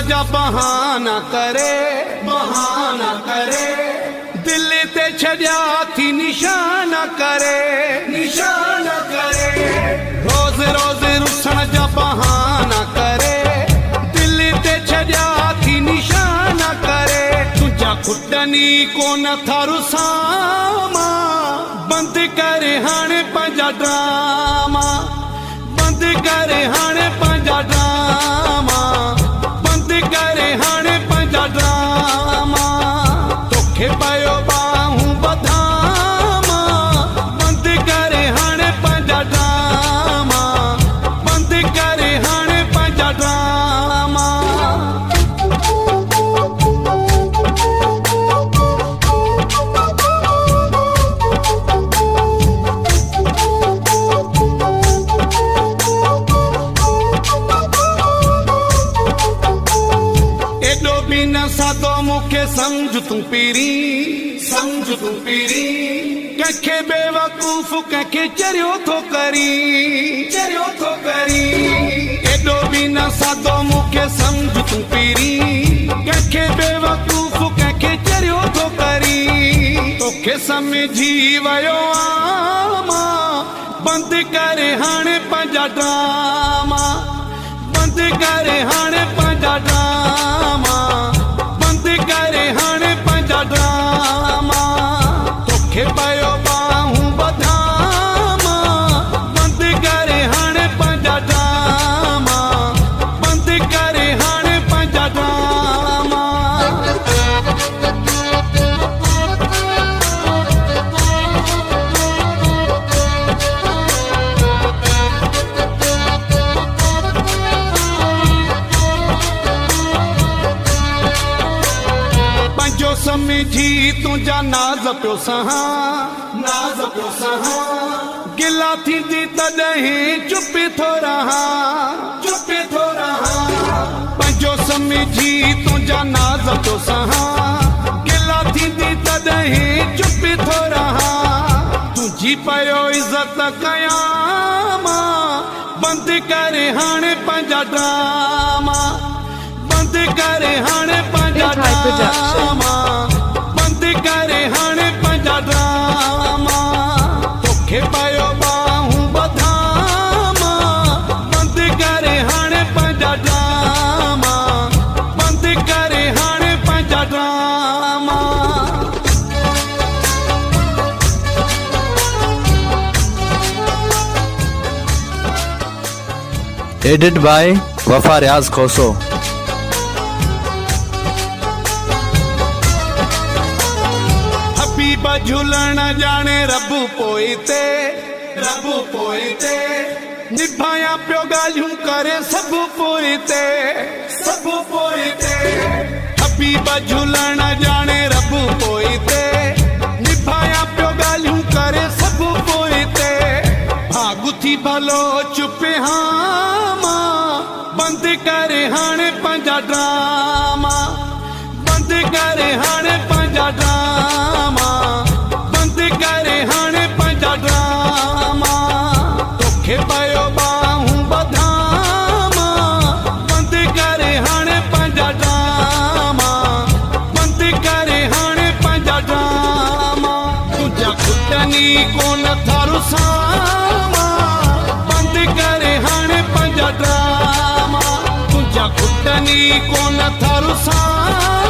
जा बहाना करे, बहाना करे। दिल ते छड़िया थी निशाना करे, निशाना करे। रोज रोज रुसण जा बहाना करे, दिल ते छड़िया थी निशाना करे। तुझा खुटनी कोन थारू सामा, बंद करे हाणे पंहिंजा ड्रामा, बंद करे हाणे पंहिंजा ड्रामा, बंद करे हाणे पंहिंजा ड्रामा। तोखे पयो बाहूं बधामा, बंद करे हाणे पंहिंजा ड्रामा, बंद करे हाणे पंहिंजा ड्रामा। एडो भी न सादो मुखे समझ तू पीरी, समझ तू पीरी। कंखे बेवकूफ़ कंखे चरियो थो करी, चरियो थो करी। एडो भी न सादो मुखे समझ तू पीरी, कंखे बेवकूफ़ कंखे चरियो थो करी। तोखे समझी वयो आमा, बंद करे हाणे पंहिंजा ड्रामा, बंद करे हाणे पंहिंजा ड्रामा, बंद करे हाणे पंहिंजा ड्रामा। तोखे पयो बाहूं बधामा, बंद करे हाणे पंहिंजा ड्रामा, बंद करे हाणे पंहिंजा ड्रामा। पंहिंजो समझी तुंहिंजा नाज़ पियो सहा, नाज़ पियो सहा। गिला थींदी तॾहिं चुप थो रहा, चुप थो रहा। पंहिंजो समझी तुंहिंजा नाज़ पियो सहा, गिला थींदी तॾहिं चुप थो रहा। तुंहिंजी पयो इज़त कयां मां, बंद करे हाणे पंहिंजा ड्रामा, बंद करे हाणे पंहिंजा ड्रामा, बंद करे हाणे पंहिंजा ड्रामा। तोखे पयो बाहूं बधामा, बंद करे हाणे पंहिंजा ड्रामा, बंद करे हाणे पंहिंजा ड्रामा। एडिट बाय वफा रियाज खोसो। हबीब झूलण जाने रब पोइते, रब पोइते। निभाया पियो ॻाल्हियूं करे सभु पोइते, सभु पोइते। हबीब झूलण जाने रब पोइते, निभाया पियो ॻाल्हियूं करे सभु पोइते। भाॻु थी भलो चुप हामा, बंद करे हाणे पंहिंजा ड्रामा, बंद करे हाणे पंहिंजा ड्रामा, बंद करे हाणे पंहिंजा ड्रामा। तोखे पयो बाहूं बधामा, बंद करे हाणे पंहिंजा ड्रामा, बंद करे हाणे पंहिंजा ड्रामा। तुंहिंजा खुटनी कोन थारू सामा, बंद करे हाणे पंहिंजा ड्रामा। तुंहिंजा खुटनी कोन थारू सामा,